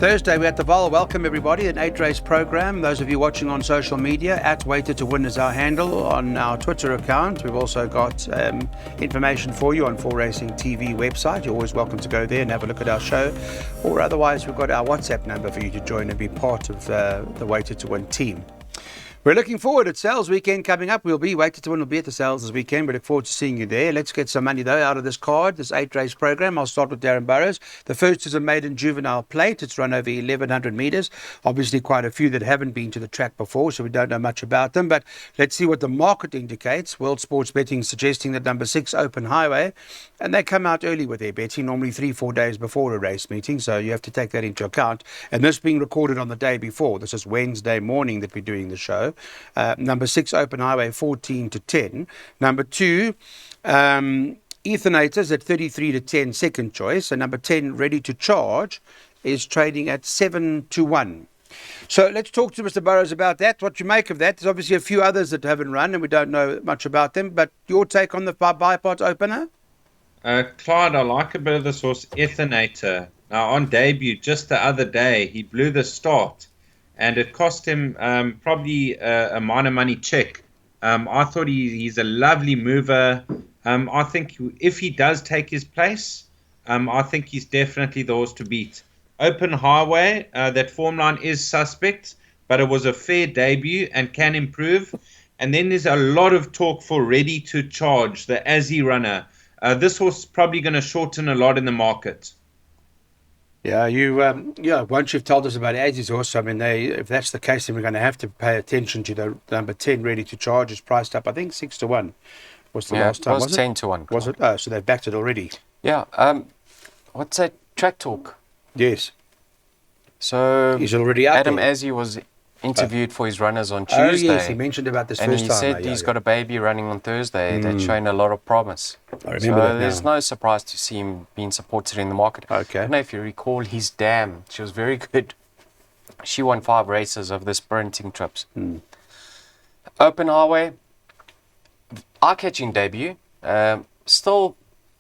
Thursday, we're at the vaal. Welcome, everybody. An 8-race program. Those of you watching on social media, at Waited to Win is our handle on our Twitter account. We've also got information for you on 4Racing TV website. You're always welcome to go there and have a look at our show. Or otherwise, we've got our WhatsApp number for you to join and be part of the Waited to Win team. We're looking forward at Sales Weekend coming up. Waited to Win will be at the Sales this weekend. We look forward to seeing you there. Let's get some money, though, out of this card, this 8-race program. I'll start with Darren Burrows. The first is a maiden juvenile plate. It's run over 1,100 metres. Obviously, quite a few that haven't been to the track before, so we don't know much about them. But let's see what the market indicates. World Sports Betting suggesting that number 6, Open Highway. And they come out early with their betting, normally 3-4 days before a race meeting. So you have to take that into account. And this being recorded on the day before. This is Wednesday morning that we're doing the show. Number 6, Open Highway, 14-10. Number 2, Ethanators at 33-10, second choice. And number 10, Ready to Charge, is trading at 7-1. So let's talk to Mr. Burrows about that. What you make of that? There's obviously a few others that haven't run and we don't know much about them. But your take on the bipod opener? Clyde, I like a bit of this horse, Ethanator. Now, on debut, just the other day, he blew the start. And it cost him probably a minor money check. I thought he's a lovely mover. I think if he does take his place, I think he's definitely the horse to beat. Open Highway, that form line is suspect, but it was a fair debut and can improve. And then there's a lot of talk for Ready to Charge, the Aussie runner. This horse is probably going to shorten a lot in the market. Yeah, once you've told us about Aussie's horse, I mean, if that's the case, then we're going to have to pay attention to the number 10, Ready to Charge, is priced up, I think, 6-1 was the last time, was it? 10-1. Was it? Oh, so they've backed it already. Yeah, what's that, Track Talk? Yes. So he's already out Adam there. Azzi was interviewed for his runners on Tuesday. Oh, yes, he mentioned about this and first time. And he said he's got a baby running on Thursday that's showing a lot of promise. I remember that now. There's no surprise to see him being supported in the market. Okay. I don't know if you recall his dam. She was very good. She won 5 races of the sprinting trips. Open Highway, eye-catching debut. Still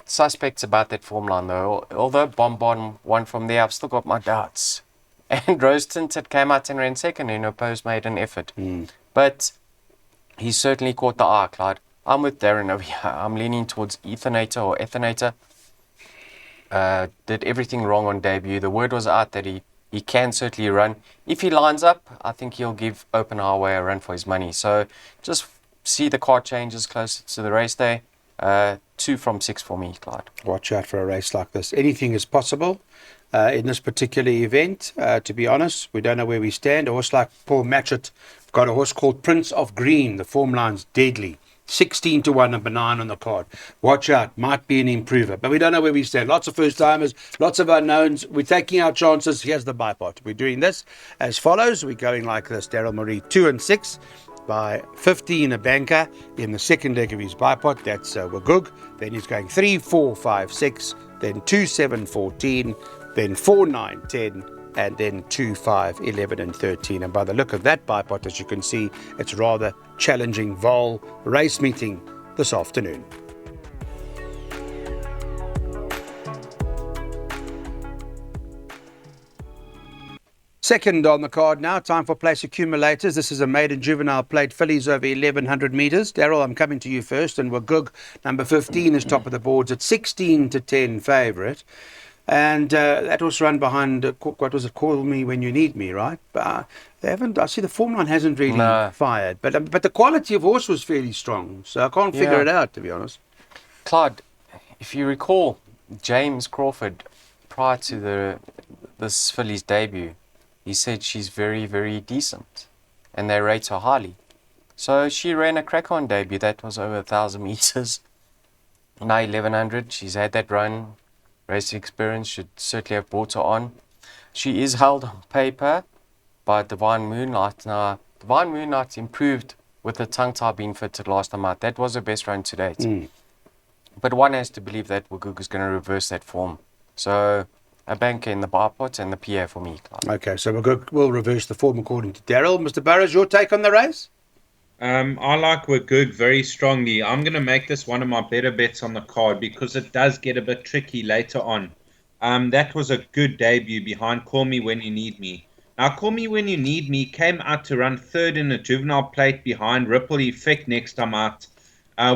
suspects about that form line, though. Although Bonbon won from there, I've still got my doubts. And Rose Tinted came out and ran second in her post-maiden effort. But he certainly caught the eye, Clyde. I'm with Darren over here. I'm leaning towards Ethanator or Ethanator. Did everything wrong on debut. The word was out that he can certainly run. If he lines up, I think he'll give Open Highway a run for his money. So just see the card changes closer to the race day. 2 from 6 for me, Clyde. Watch out for a race like this. Anything is possible. In this particular event, to be honest, we don't know where we stand. A horse like Paul Matchett got a horse called Prince of Green. The form line's deadly. 16-1, number 9 on the card. Watch out, might be an improver. But we don't know where we stand. Lots of first-timers, lots of unknowns. We're taking our chances. Here's the bipod. We're doing this as follows. We're going like this. Daryl Marie, 2 and 6. By 15 a banker in the second leg of his bipod. That's Wagug. Then he's going 3, 4, 5, 6. Then 2, 7, 14. Then 4, 9, 10, and then 2, 5, 11, and 13. And by the look of that bipod, as you can see, it's rather challenging vaal race meeting this afternoon. Second on the card now, time for place accumulators. This is a maiden juvenile plate, fillies over 1,100 metres. Daryl, I'm coming to you first, and Wagug, number 15, is top of the boards at 16-10 favourite. And that was run behind, what was it, Call Me When You Need Me, right? They haven't, I see the form line hasn't really fired. But the quality of horse was fairly strong. So I can't figure it out, to be honest. Clyde, if you recall, James Crawford, prior to this filly's debut, he said she's very, very decent. And they rate her highly. So she ran a crack-on debut. That was over 1,000 metres. Now 1,100. She's had that run. Racing experience should certainly have brought her on. She is held on paper by Divine Moonlight. Now, Divine Moonlight improved with the tongue tie being fitted last time out. That was her best run to date. But one has to believe that Wagug is going to reverse that form. So a banker in the bipod and the PA for me, Clive. Okay, so Wagug will reverse the form according to Daryl. Mr. Burrows, your take on the race? I like Wagug very strongly. I'm going to make this one of my better bets on the card because it does get a bit tricky later on. That was a good debut behind Call Me When You Need Me. Now, Call Me When You Need Me came out to run third in a juvenile plate behind Ripple Effect next time out.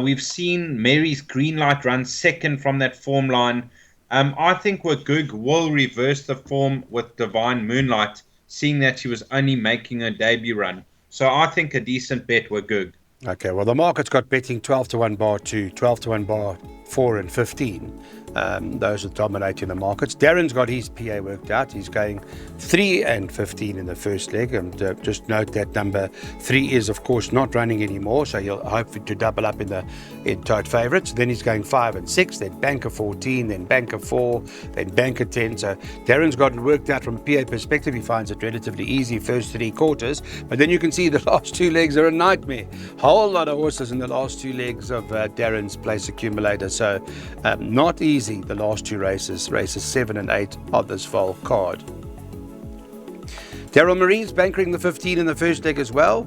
We've seen Mary's Green Light run second from that form line. I think Wagug will reverse the form with Divine Moonlight, seeing that she was only making a debut run. So I think a decent bet Wagug. Okay, well, the market's got betting 12 to 1 bar 2, 12 to 1 bar 4 and 15. Those are dominating the markets. Darren's got his PA worked out. He's going 3 and 15 in the first leg. And just note that number 3 is, of course, not running anymore. So he'll hope to double up in tote favourites. Then he's going 5 and 6, then banker 14, then banker 4, then banker 10. So Darren's got it worked out from a PA perspective. He finds it relatively easy first 3 quarters. But then you can see the last 2 legs are a nightmare. Whole lot of horses in the last 2 legs of Darren's place accumulator. So not easy, the last 2 races 7 and 8 of this vaal card. Daryl Marie's bankering the 15 in the first leg as well.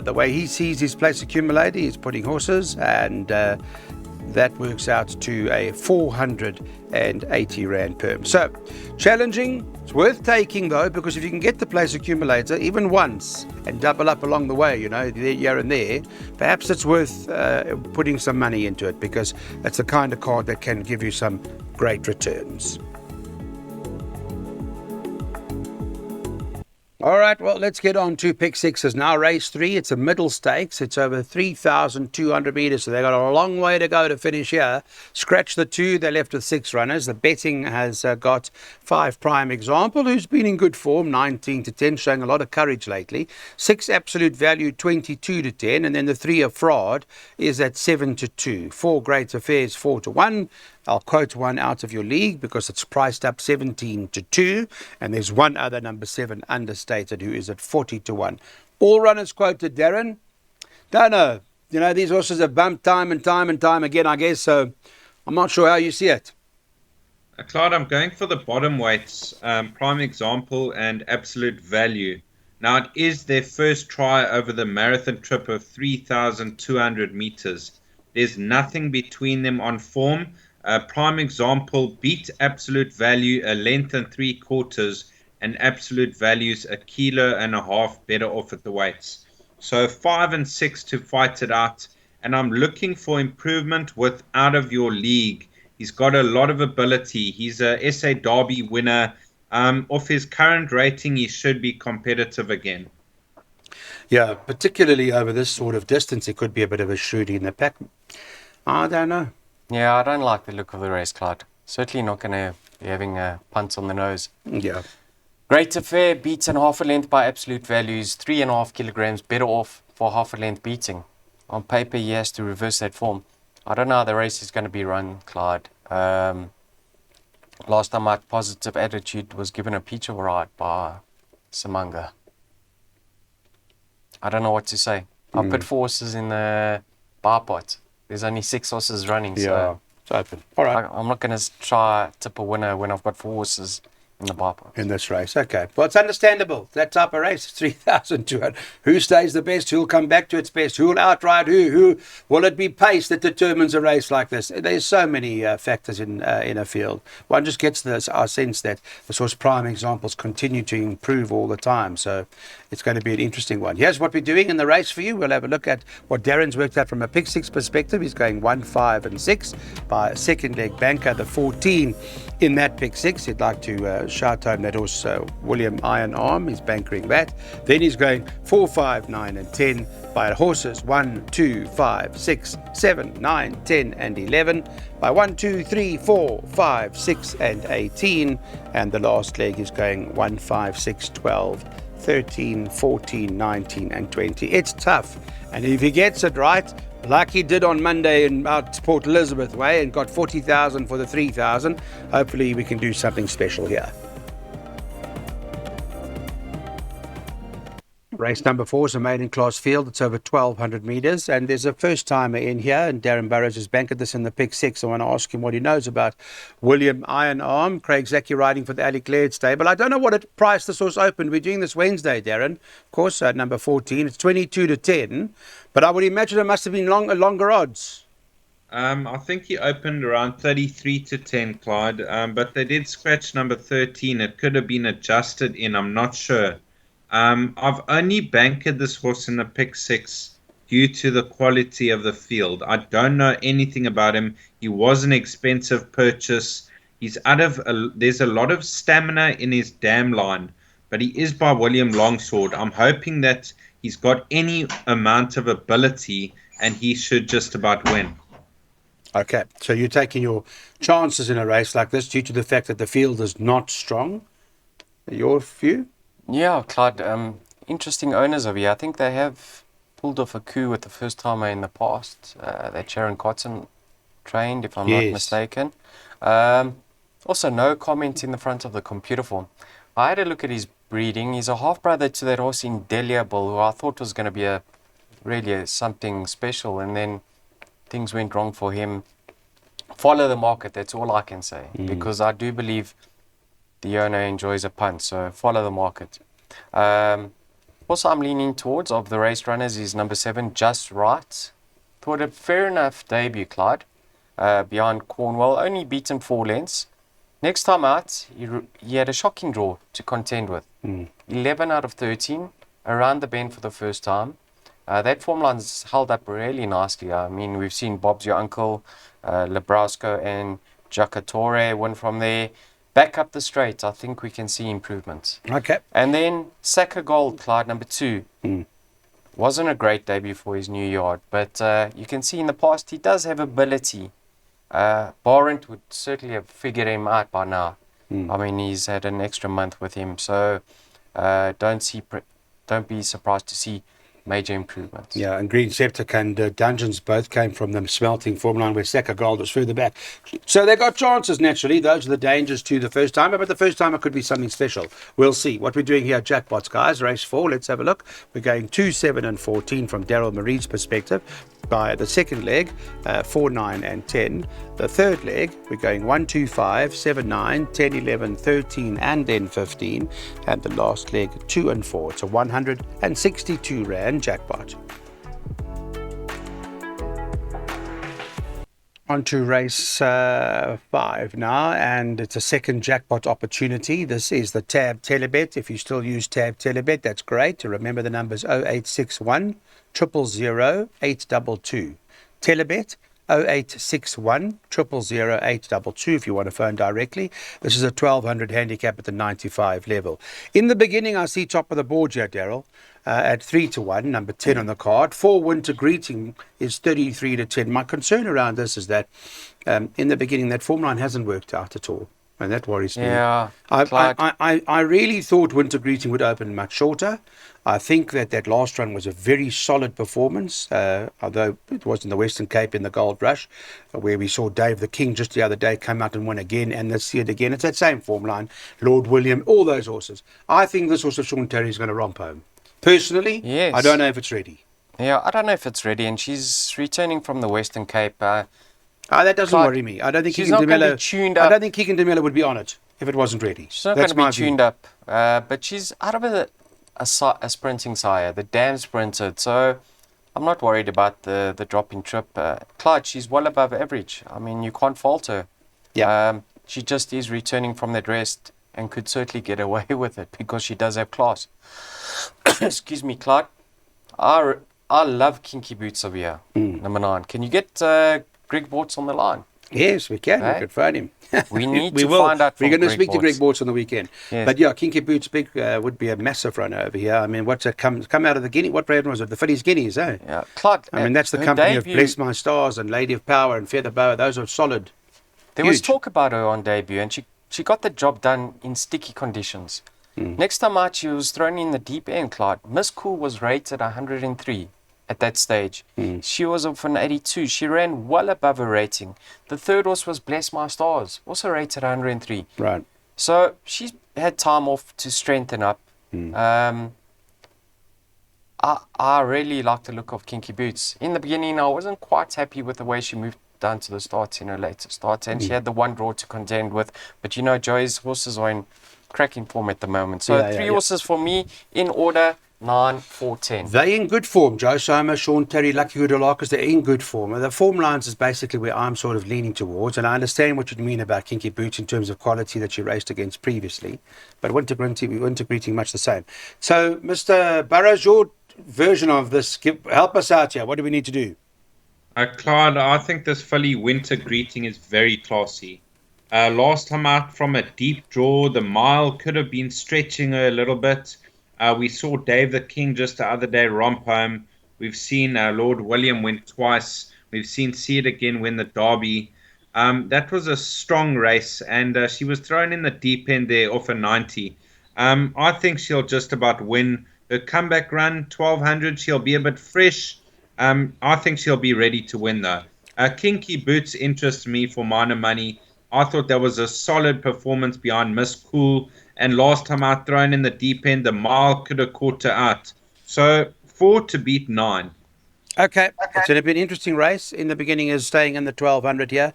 The way he sees his place accumulator, he's putting horses, and that works out to a 480 Rand perm. So, challenging. It's worth taking, though, because if you can get the place accumulator even once and double up along the way, here and there, perhaps it's worth putting some money into it, because it's the kind of card that can give you some great returns. All right, well, let's get on to pick sixes now. Race 3, it's a middle stakes. It's over 3,200 metres, so they've got a long way to go to finish here. Scratch the 2, they're left with 6 runners. The betting has got 5 Prime Example, who's been in good form, 19 to 10, showing a lot of courage lately. 6 Absolute Value, 22 to 10, and then the 3 of Fraud is at 7 to 2. 4 Great Affairs, 4 to 1. I'll quote one out of your league because it's priced up 17 to 2. And there's one other, number 7, Understated, who is at 40 to 1. All runners quoted, Darren. Don't know. These horses have bumped time and time again, I guess. So I'm not sure how you see it. Clyde, I'm going for the bottom weights, Prime Example and Absolute Value. Now, it is their first try over the marathon trip of 3,200 meters. There's nothing between them on form. Prime Example beat Absolute Value a length and 3/4, and Absolute Value's a 1.5 kilos better off at the weights. So 5 and 6 to fight it out, and I'm looking for improvement with out of your league. He's got a lot of ability. He's a SA Derby winner. Off his current rating, he should be competitive again. Yeah, particularly over this sort of distance, it could be a bit of a shooty in the pack. I don't know. Yeah, I don't like the look of the race, Clyde. Certainly not going to be having a punt on the nose. Yeah. Great Affair beats in half a length by Absolute Values, 3.5 kilograms better off for half a length beating. On paper, he has to reverse that form. I don't know how the race is going to be run, Clyde. Last time my Positive Attitude was given a peach of a ride by Samanga. I don't know what to say. I put 4 horses in the bar pot. There's only 6 horses running, so it's open. All right. I'm not going to try tip a winner when I've got 4 horses in the bar pot. In this race, okay. Well, it's understandable. That type of race, 3,200. Who stays the best? Who'll come back to its best? Who'll outride who? Who will it be pace that determines a race like this? There's so many factors in a field. One just gets our sense that the source Prime Examples continue to improve all the time. So it's going to be an interesting one. Here's what we're doing in the race for you. We'll have a look at what Darren's worked out from a pick 6 perspective. He's going 1, 5 and 6 by a second leg banker, the 14 in that pick 6. He'd like to shout home that horse William Iron Arm. He's bankering that. Then he's going 4, 5, 9 and 10 by horses 1, 2, 5, 6, 7, 9, 10 and 11 by 1, 2, 3, 4, 5, 6 and 18. And the last leg is going 1, 5, 6, 12, 13, 14, 19 and 20. It's tough. And if he gets it right, like he did on Monday in out Port Elizabeth way and got 40,000 for the 3,000, hopefully we can do something special here. Race number 4 is a maiden class field. It's over 1,200 metres, and there's a first timer in here, and Darren Burrows has banked this in the pick 6. I want to ask him what he knows about William Iron Arm. Craig Zaki riding for the Ali Clared stable. I don't know what it price the source opened. We're doing this Wednesday, Darren. Of course, number 14. It's 22 to 10, but I would imagine it must have been longer odds. I think he opened around 33 to 10, Clyde. But they did scratch number 13. It could have been adjusted in. I'm not sure. I've only bankered this horse in the pick six due to the quality of the field. I don't know anything about him. He was an expensive purchase. He's there's a lot of stamina in his dam line, but he is by William Longsword. I'm hoping that he's got any amount of ability and he should just about win. Okay, so you're taking your chances in a race like this due to the fact that the field is not strong. Your view? Yeah, Clyde, interesting owners over here. I think they have pulled off a coup with the first timer in the past. That Sharon Cotton trained, if I'm not Yes. mistaken. Also, no comment in the front of the computer form. I had a look at his breeding. He's a half brother to that horse Indelible, who I thought was going to be something special, and then things went wrong for him. Follow the market, that's all I can say, because I do believe the owner enjoys a punt, so follow the market. Also, I'm leaning towards, of the race runners, is number 7, Just Right. Thought a fair enough debut, Clyde, behind Cornwall, only beaten 4 lengths. Next time out, he had a shocking draw to contend with. 11 out of 13, around the bend for the first time. That form line's held up really nicely. I mean, we've seen Bob's Your Uncle, Lebrasco and Giacatore win from there. Back up the straight, I think we can see improvements. Okay. And then Saka Gold, Clyde, number 2. Wasn't a great debut for his new yard, but you can see in the past he does have ability. Barrent would certainly have figured him out by now. I mean, he's had an extra month with him, so don't be surprised to see major improvements. Yeah, and Green Septic and Dungeons both came from the smelting form line where Saka Gold was further back. So they got chances, naturally. Those are the dangers to the first timer, but the first timer could be something special. We'll see. What we're doing here at Jackpots, guys, race 4, let's have a look. We're going 2, 7 and 14 from Daryl Marie's perspective. By the second leg, 4, 9 and 10. The third leg, we're going 1, 2, 5, 7, 9, 10, 11, 13 and then 15. And the last leg, 2 and 4. It's a 162 Rand jackpot. On to race 5 now, and it's a second jackpot opportunity. This is the Tab Telebet. If you still use Tab Telebet, that's great. Remember the numbers 0861 000 822. Telebet 0861 000 822 if you want to phone directly. This is a 1200 handicap at the 95 level. In the beginning, I see top of the board here, Daryl, at 3 to 1, number 10 on the card. 4 Winter Greeting is 33 to 10. My concern around this is that in the beginning, that form line hasn't worked out at all. And that worries me. Yeah, I really thought Winter Greeting would open much shorter. I think that last run was a very solid performance, although it was in the Western Cape in the Gold Rush, where we saw Dave the King just the other day come out and win again, and this year again. It's that same form line, Lord William, all those horses. I think this horse of Sean Terry is going to romp home. Personally, yes. I don't know if it's ready. Yeah, I don't know if it's ready, and she's returning from the Western Cape. That doesn't worry me. I don't think she's not going to be tuned up. I don't think Keegan DeMello would be on it if it wasn't ready. She's not going to be tuned up, but she's out of a sprinting sire, the dam sprinted, so I'm not worried about the drop in trip. Clyde, she's well above average. I mean, you can't fault her. Yeah. She just is returning from that rest and could certainly get away with it because she does have class. Excuse me, Clyde. I love Kinky Boots over here, number 9. Can you get Greg Bortz on the line? Yes, we can. Okay. We could phone him. We need to find out from We're going to Greg speak to Greg Bortz. Bortz on the weekend. Yes. But yeah, Kinky Boots big would be a massive runner over here. I mean, what's it come out of the Guinea? What brand was it? The Fillies Guineas, eh? Yeah, Clyde. I mean, that's the her company debut, of Bless My Stars and Lady of Power and Feather Boa. Those are solid. There was Huge. talk about her on debut, and she got the job done in sticky conditions. Next time out, she was thrown in the deep end, Clyde. Miss Cool was rated 103 at that stage. She was of an 82. She ran well above her rating. The third horse was Bless My Stars, also rated 103. Right. So she's had time off to strengthen up. I really like the look of Kinky Boots. In the beginning, I wasn't quite happy with the way she moved down to the starts in her later starts, and she had the one draw to contend with. But you know, Joey's horses are in cracking form at the moment. So three horses for me in order: 9, 4, 10. They're in good form. Joe Soma, Sean Terry, Lucky Hoodalakas, they're in good form. And the form lines is basically where I'm sort of leaning towards. And I understand what you mean about Kinky Boots in terms of quality that you raced against previously. But Winter Greeting, much the same. So, Mr. Burrows, your version of this, help us out here. What do we need to do? Clyde, I think this filly Winter Greeting is very classy. Last time out from a deep draw, the mile could have been stretching her a little bit. We saw Dave the King just the other day romp home. We've seen Lord William win twice. We've seen See It Again win the Derby. That was a strong race, and she was thrown in the deep end there off a 90. I think she'll just about win her comeback run, 1200. She'll be a bit fresh. I think she'll be ready to win, though. Kinky Boots interests me for minor money. I thought that was a solid performance behind Miss Cool. And last time out, thrown in the deep end, the mile could have caught her out. So 4 to beat 9. Okay. It's going to be an interesting race. In the beginning is staying in the 1200 here.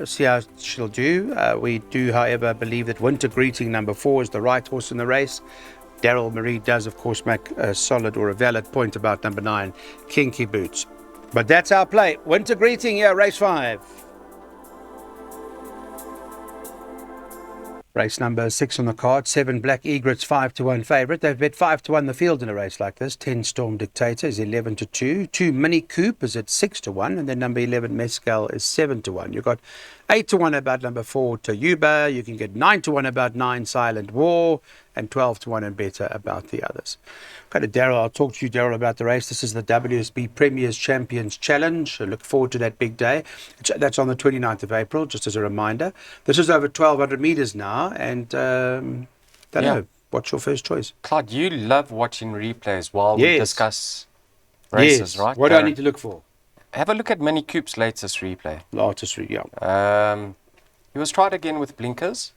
See how she'll do. We do, however, believe that Winter Greeting number 4 is the right horse in the race. Daryl Marie does, of course, make a solid or a valid point about number 9, Kinky Boots. But that's our play. Winter Greeting here, race 5. Race number 6 on the card, 7 Black Egrets, 5-1 favourite. They've bet 5-1 the field in a race like this. 10 Storm Dictator is 11-2. 2 Mini Coupe is at 6-1. And then number 11 Mescal is 7-1. You've got 8-1 about number 4 Tayuba. You can get 9-1 about 9 Silent War. And 12-1 and better about the others. Okay, to Daryl. I'll talk to you, Daryl, about the race. This is the WSB Premiers Champions Challenge. I look forward to that big day. That's on the 29th of April, just as a reminder. This is over 1,200 metres now, and don't know. What's your first choice? Claude, you love watching replays while we discuss races, right? What do I need to look for? Have a look at Mini Coupe's latest replay. He was tried again with blinkers,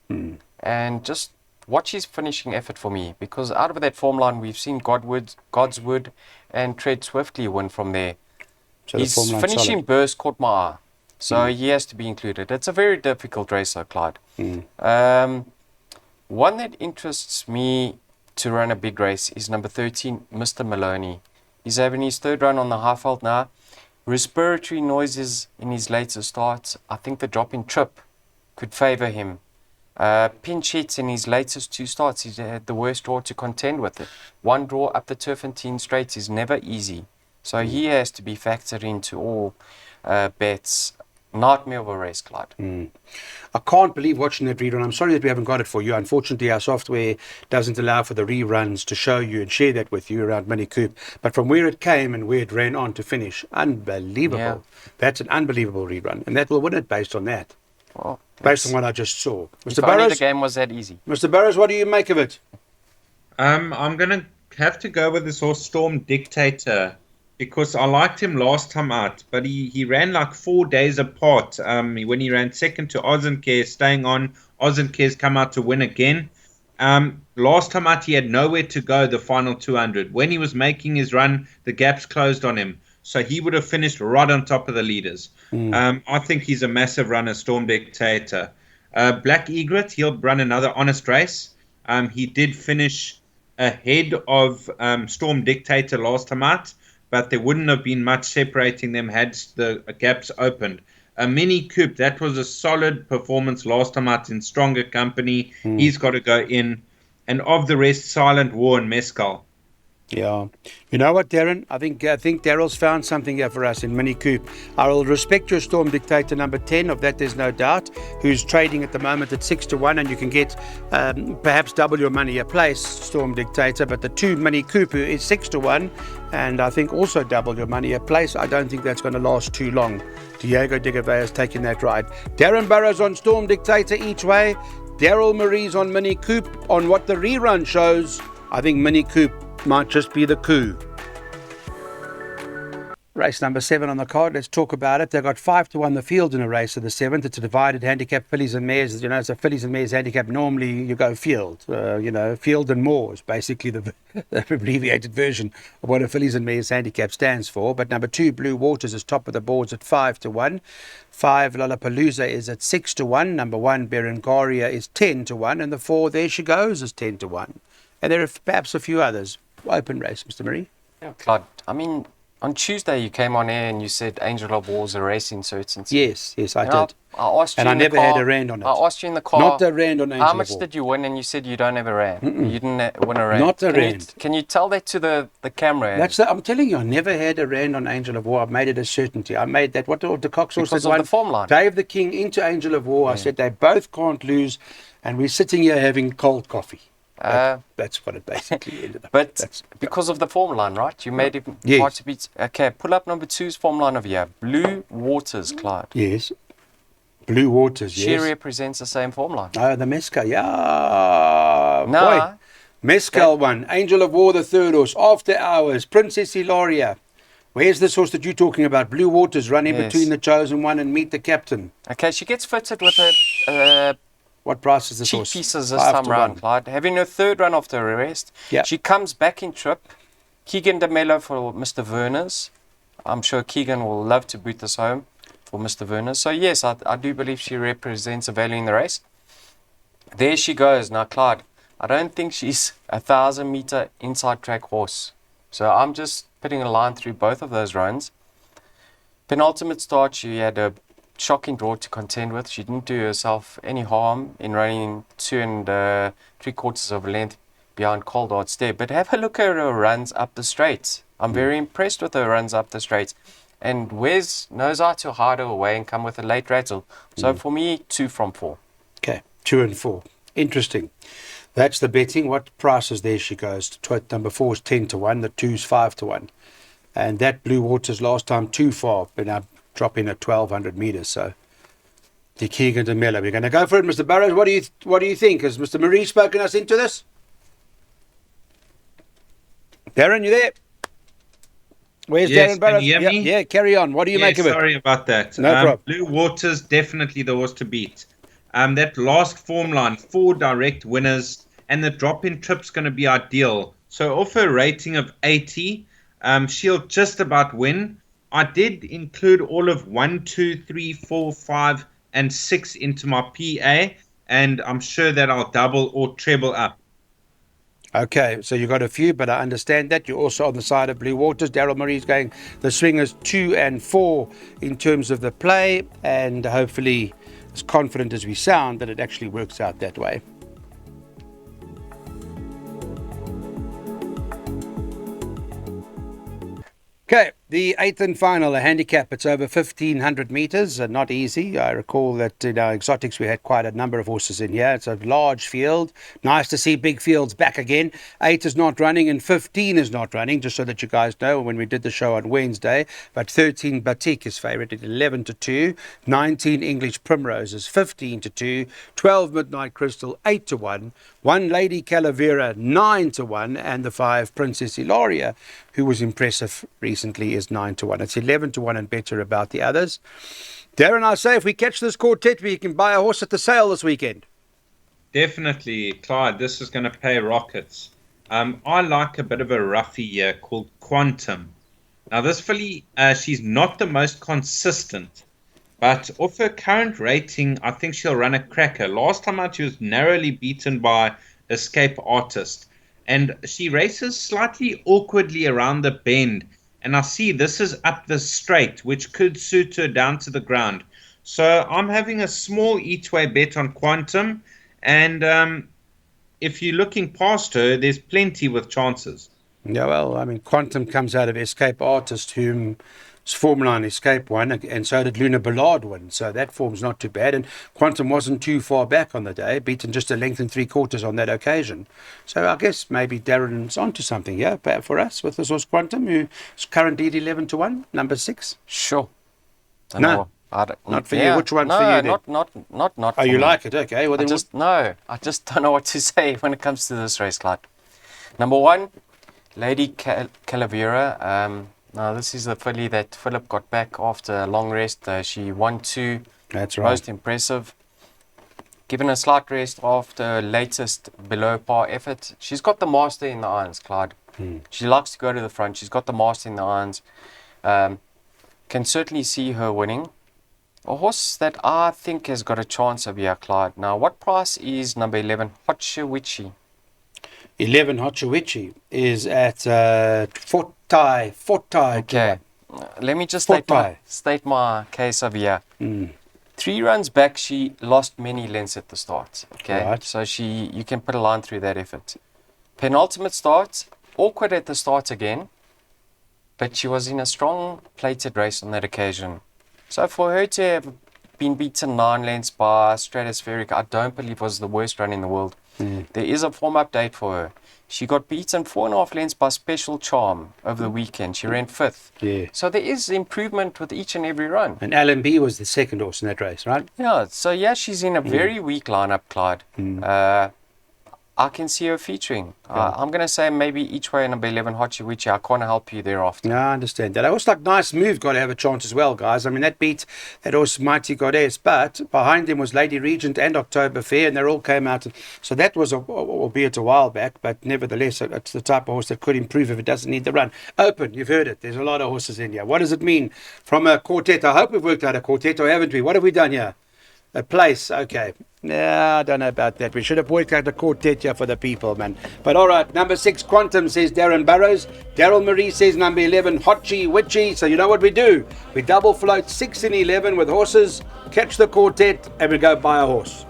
and just watch his finishing effort for me, because out of that form line, we've seen Godswood and Tread Swiftly win from there. So his finishing burst caught my eye, so he has to be included. It's a very difficult race, though, Clyde. One that interests me to run a big race is number 13, Mr. Maloney. He's having his third run on the Highveld now. Respiratory noises in his later starts. I think the drop in trip could favour him. Pinch hits in his latest 2 starts. He's had the worst draw to contend with. One draw up the Turfentine Straights is never easy. So he has to be factored into all bets. Nightmare of a race, Clyde. I can't believe watching that rerun. I'm sorry that we haven't got it for you. Unfortunately, our software doesn't allow for the reruns to show you and share that with you around Mini Coupe. But from where it came and where it ran on to finish, unbelievable. Yeah. That's an unbelievable rerun. And that will win it based on that. Well, based on what I just saw. Mr. Burrows, the game was that easy. Mr. Burrows, what do you make of it? I'm going to have to go with this horse Storm Dictator, because I liked him last time out, but he ran like 4 days apart. When he ran second to Ozencare, staying on, Ozencare's come out to win again. Last time out, he had nowhere to go the final 200. When he was making his run, the gaps closed on him. So he would have finished right on top of the leaders. I think he's a massive runner, Storm Dictator. Black Egret, he'll run another honest race. He did finish ahead of Storm Dictator last time out, but there wouldn't have been much separating them had the gaps opened. A Mini Coupe, that was a solid performance last time out in stronger company. He's got to go in. And of the rest, Silent War and Mescal. Yeah. You know what, Darren? I think Daryl's found something here for us in Mini Coupe. I will respect your Storm Dictator number 10, of that there's no doubt, who's trading at the moment at 6-1, and you can get perhaps double your money a place, Storm Dictator. But the 2 Mini Coupe is 6-1, and I think also double your money a place. I don't think that's going to last too long. Diego Digavea has taken that ride. Darren Burrows on Storm Dictator each way. Daryl Marie's on Mini Coupe. On what the rerun shows, I think Mini Coupe might just be the coup. Race number 7 on the card. Let's talk about it. They've got 5-1 the field in a race of the 7th. It's a divided handicap, fillies and mares. You know, it's a fillies and mares handicap. Normally you go field. Field and more is basically the abbreviated version of what a fillies and mares handicap stands for. But number 2, Blue Waters, is top of the boards at 5-1. 5, Lollapalooza, is at 6-1. Number 1, Berengaria, is 10-1. And the 4, There She Goes, is 10-1. And there are perhaps a few others. open race, Mr. Murray. Yeah, Clyde. I mean, on Tuesday you came on air and you said Angel of War's a racing certainty. Yes, I And did. I asked you And I in the never car, had a rand on it. I asked you in the car. Not a rand on Angel how of much War. did you win? And you said you don't have a rand. You didn't win a rand. Not a rand. Can you tell that to the camera? I'm telling you, I never had a rand on Angel of War. I've made it a certainty. I made that. What the Coxall Because said of the form line. Dave the King into Angel of War. I said they both can't lose, and we're sitting here having cold coffee. That's what it basically ended up. But because of the form line, right? You made it hard to beat. Okay, pull up number 2's form line of here. Blue Waters, Clyde. Yes. Blue Waters, She yes. represents the same form line. Oh, the Mescal, yeah. No. Boy. Mescal won. Angel of War, the third horse. After Hours. Princess Hilaria. Where's this horse that you're talking about? Blue Waters, run in between the Chosen One and Meet the Captain. Okay, she gets fitted with a what price is this cheap horse? pieces this time round, Clyde. Having her third run after her arrest. Yeah. She comes back in trip. Keegan de Mello for Mr. Verner's. I'm sure Keegan will love to boot this home for Mr. Verner's. So yes, I do believe she represents a value in the race. There she goes. Now, Clyde, I don't think she's a 1,000-meter inside track horse. So I'm just putting a line through both of those runs. Penultimate start, she had a shocking draw to contend with. She didn't do herself any harm in running 2 3/4 of a length behind Cold Hard Stare. But have a look at her runs up the straights. I'm very impressed with her runs up the straights. And Wes knows how to hide her away and come with a late rattle. So for me, 2 from 4. Okay, 2 and 4. Interesting. That's the betting. What prices there she goes? Number 4 is 10 to 1. The 2 is 5 to 1. And that Blue Waters last time too far, but now dropping at 1,200 meters. So the Keegan de Mello. We're going to go for it, Mr. Burrows. What do you think? Has Mr. Marie spoken us into this? Darren, you there? Where's Darren Burrows? Can you hear me? Yeah, carry on. What do you make of it? Sorry about that. No problem. Blue Waters, definitely the horse to beat. That last form line, 4 direct winners, and the drop in trip's going to be ideal. So off a rating of 80, she'll just about win. I did include all of 1, 2, 3, 4, 5, and 6 into my PA, and I'm sure that I'll double or treble up. Okay, so you got a few, but I understand that. You're also on the side of Blue Waters. Daryl Murray's going the swingers 2 and 4 in terms of the play, and hopefully as confident as we sound that it actually works out that way. Okay, the 8th and final, a handicap. It's over 1,500 meters, not easy. I recall that in our exotics we had quite a number of horses in here. It's a large field. Nice to see big fields back again. 8 is not running and 15 is not running, just so that you guys know when we did the show on Wednesday. But 13 Batik is favourite at 11 to 2. 19 English Primrose is 15 to 2. 12 Midnight Crystal 8 to 1. 1 Lady Calavera 9 to 1. And the 5 Princess Hilaria, who was impressive recently, is 9 to 1. It's 11 to 1 and better about the others. Darren, I say if we catch this quartet, we can buy a horse at the sale this weekend. Definitely, Clyde. This is going to pay rockets. I like a bit of a roughie here called Quantum. Now, this filly, she's not the most consistent, but off her current rating, I think she'll run a cracker. Last time out, she was narrowly beaten by Escape Artist, and she races slightly awkwardly around the bend. And I see this is up the straight, which could suit her down to the ground. So I'm having a small each-way bet on Quantum. And if you're looking past her, there's plenty with chances. Yeah, well, I mean, Quantum comes out of Escape Artist, whom Formula 9 Escape won, and so did Luna Ballard win. So that form's not too bad. And Quantum wasn't too far back on the day, beaten just a length and 3/4 on that occasion. So I guess maybe Darren's onto something, yeah, for us with this horse Quantum, who's currently at 11 to 1, number 6. Sure. No, not for you. Which one for you then? Not Oh, for you me. like it? Okay. Well, then I just don't know what to say when it comes to this race, Clyde. Number 1, Lady Calavera. Now, this is the filly that Philip got back after a long rest. She won 2. That's right. Most impressive. Given a slight rest after her latest below par effort. She's got the master in the irons, Clyde. She likes to go to the front. She's got the master in the irons. Can certainly see her winning. A horse that I think has got a chance of here, Clyde. Now, what price is number 11, Hotcha Witchy? 11 Hochiwichi is at Fort Tai. Okay. Let me just Fort state my case over here. Mm. 3 runs back, she lost many lengths at the start. Okay, Right. so you can put a line through that effort. Penultimate start, awkward at the start again, but she was in a strong plated race on that occasion. So for her to have been beaten 9 lengths by Stratospheric, I don't believe was the worst run in the world. There is a form update for her. She got beaten 4.5 lengths by Special Charm over the weekend. She ran 5th. Yeah. So there is improvement with each and every run. And Alan B was the second horse in that race, right? Yeah, so yeah, she's in a very weak lineup, Clyde. I can see her featuring. I'm going to say maybe each way number 11, Hochiwichi. I can't help you thereafter. No, I understand that. I also like Nice Move got to have a chance as well, guys. I mean, that beat that horse Mighty Goddess, but behind him was Lady Regent and October Fair, and they all came out. So that was, albeit a while back, but nevertheless, it's the type of horse that could improve if it doesn't need the run. Open, you've heard it. There's a lot of horses in here. What does it mean from a quartet? I hope we've worked out a quartet, or haven't we? What have we done here? A place, okay. Yeah, I don't know about that. We should have worked out a quartet here for the people, man. But all right, number 6, Quantum, says Darren Burrows. Daryl Marie says number 11, Hochiwichi. So you know what we do? We double float 6 and 11 with horses, catch the quartet, and we go buy a horse.